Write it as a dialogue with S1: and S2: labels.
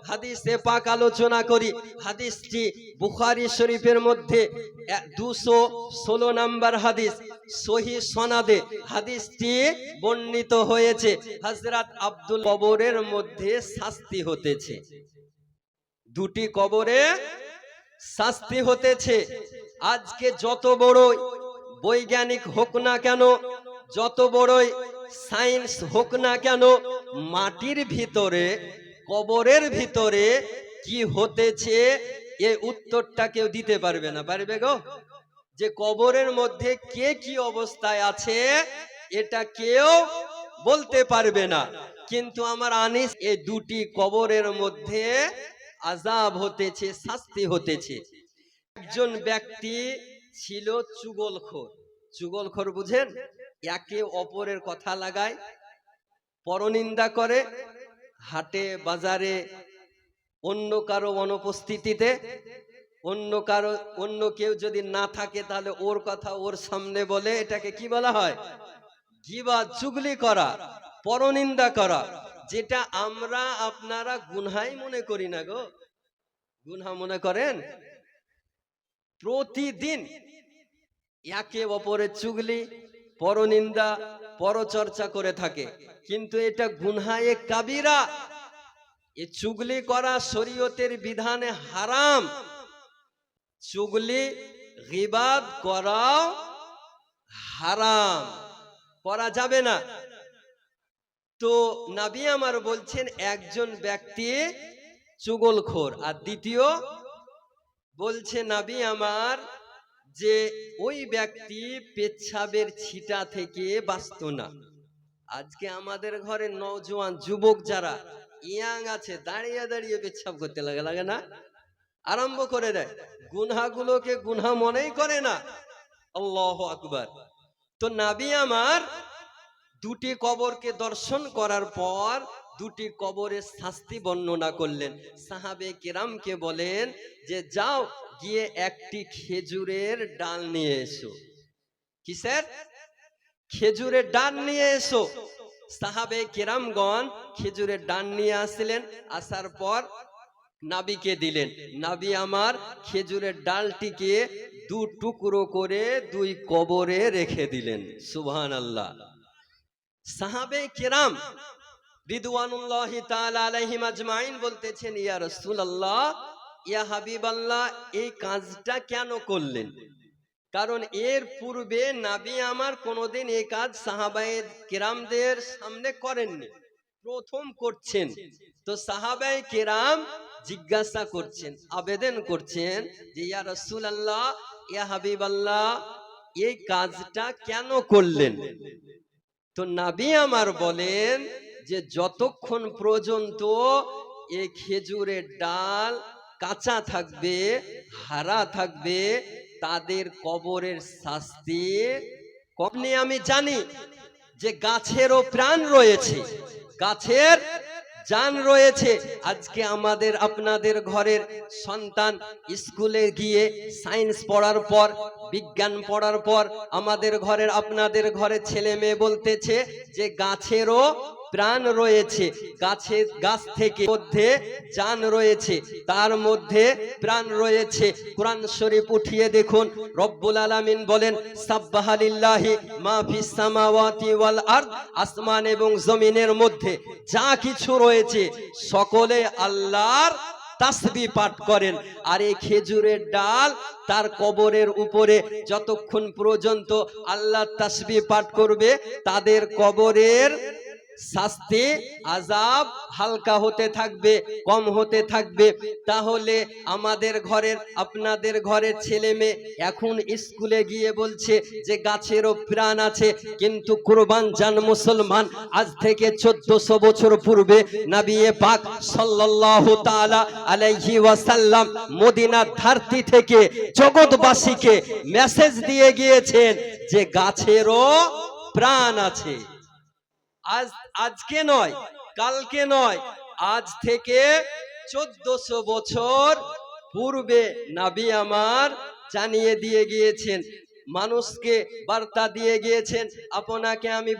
S1: হাদিসে পাক আলোচনা করি। হাদিসটি বুখারী শরীফের মধ্যে 216 নম্বর হাদিস, সহিহ সনাদে হাদিসটি বর্ণিত হয়েছে। হযরত আব্দুল কবরের মধ্যে শাস্তি হতেছে, দুটি কবরে শাস্তি হতেছে। আজকে যত বড়ই বৈজ্ঞানিক হোক না কেন, যত বড়ই সায়েন্স হোক না কেন, মাটির ভিতরে, কবরের ভিতরে কি হতেছে এই উত্তরটা কেউ দিতে পারবে না। পারবে গো? যে কবরের মধ্যে কে কি অবস্থায় আছে এটা কেউ বলতে পারবে না। কিন্তু আমার আনিস, এই দুটি কবরের মধ্যে আযাব হতেছে, শাস্তি হতেছে। একজন ব্যক্তি ছিল চুগলখোর। চুগলখোর বুঝেন? একে অপরের কথা লাগায়, পরনিন্দা করে, হাটে বাজারে অন্য কারো অনুপস্থিতিতে, অন্য কেউ যদি না থাকে তাহলে ওর কথা ওর সামনে বলে। এটাকে কি বলা হয়? গীবাত, চুগলি করা, পরনিন্দা করা। যেটা আমরা আপনারা গুনহাই মনে করি না গো। গুনহা মনে করেন? প্রতিদিন একে অপরের চুগলি, পরনিন্দা, পরচর্চা করে থাকে, কিন্তু এটা গুনহায়ে কাবিরা। এ চুগলি করা শরীয়তের বিধানে হারাম। চুগলি, গীবাত করাও হারাম, করা যাবে না। তো নবী আমার বলছেন একজন ব্যক্তি চুগলখোর, আর দ্বিতীয় বলছে নবী আমার যে ওই ব্যক্তি পেচ্ছাবের ছিটা থেকে বাঁচত না। আজকে আমাদের ঘরে নওজোয়ান যুবক যারা ইয়াং আছে, দাঁড়িয়ে দাঁড়িয়ে পেচ্ছাব করতে লাগে না? আরম্ভ করে দেয়, গুনহাগুলোকে গুনহা মনেই করে না। আল্লাহু আকবার। তো নবী আমার দুটি কবরকে দর্শন করার পর দুটি কবরের শাস্তি বর্ণনা করলেন। সাহাবে কেরামকে বলেন যে যাও গিয়ে একটি খেজুরের ডাল নিয়ে এসো। কিসের? খেজুরের ডাল নিয়ে এসো। সাহাবে কেরামগণ খেজুরের ডাল নিয়ে আসলেন, আসার পর নবীকে দিলেন। নবী আমার খেজুরের ডালটিকে দু টুকরো করে দুই কবরে রেখে দিলেন। সুবহানাল্লাহ। সাহাবে কেরাম রিদওয়ানুল্লাহি তাআলা আলাইহিম আজমাইন বলতেছেন, ইয়া রাসূলুল্লাহ, ইয়া হাবিবাল্লাহ, এই কাজটা কেন করলেন? কারণ এর পূর্বে নবী আমার কোনোদিন এই কাজ সাহাবায়ে কেরামদের সামনে করেননি, প্রথম করছেন। তো সাহাবায়ে কেরাম জিজ্ঞাসা করছেন, আবেদন করছেন যে ইয়া রাসূলুল্লাহ, ইয়া হাবিবাল্লাহ, এই কাজটা কেন করলেন? তো নবী আমার বলেন যে যতক্ষণ পর্যন্ত এই খেজুরের ডাল কাঁচা থাকবে, হারা থাকবে, তাদের কবরের শাস্তি কম নেই। আমি জানি যে গাছেরও প্রাণ রয়েছে, গাছের জান রয়েছে। আজকে আমাদের আপনাদের ঘরের সন্তান স্কুলে গিয়ে সায়েন্স পড়ার পর, বিজ্ঞান পড়ার পর আমাদের ঘরের, আপনাদের ঘরের ছেলে মেয়ে বলতেছে যে গাছেরও প্রাণ রয়েছে, গাছ থেকে মধ্যে জান রয়েছে, তার মধ্যে প্রাণ রয়েছে। কোরআন শরীফ উঠিয়ে দেখুন, রব্বুল আলামিন বলেন সাব্বাহা লিল্লাহি মা ফিস সামাওয়াতি ওয়াল আরদ, আসমান এবং জমিনের মধ্যে যা কিছু রয়েছে সকলে আল্লাহর তাসবিহ পাঠ করেন। আর এই খেজুরের ডাল তার কবরের উপরে যতক্ষণ পর্যন্ত আল্লাহ তাসবিহ পাঠ করবে, তাদের কবরের শাস্তি, আযাব হালকা হতে থাকবে, কম হতে থাকবে। তাহলে আমাদের ঘরের, আপনাদের ঘরের ছেলে মেয়ে এখন স্কুলে গিয়ে বলছে যে গাছেরও প্রাণ আছে, কিন্তু কুরবান জান মুসলমান আজ থেকে 1400 বছর পূর্বে নবী পাক সাল্লাল্লাহু তাআলা আলাইহি ওয়াসাল্লাম মদিনার ধরতি থেকে জগৎবাসীকে মেসেজ দিয়ে গিয়েছেন যে গাছেরও প্রাণ আছে। আজকে নয়, কালকে নয়, আজ থেকে 1400 বছর পূর্বে নবী আমার জানিয়ে দিয়ে গিয়েছেন, মানুষকে বার্তা দিয়ে গিয়েছেন। আপনাকে আমি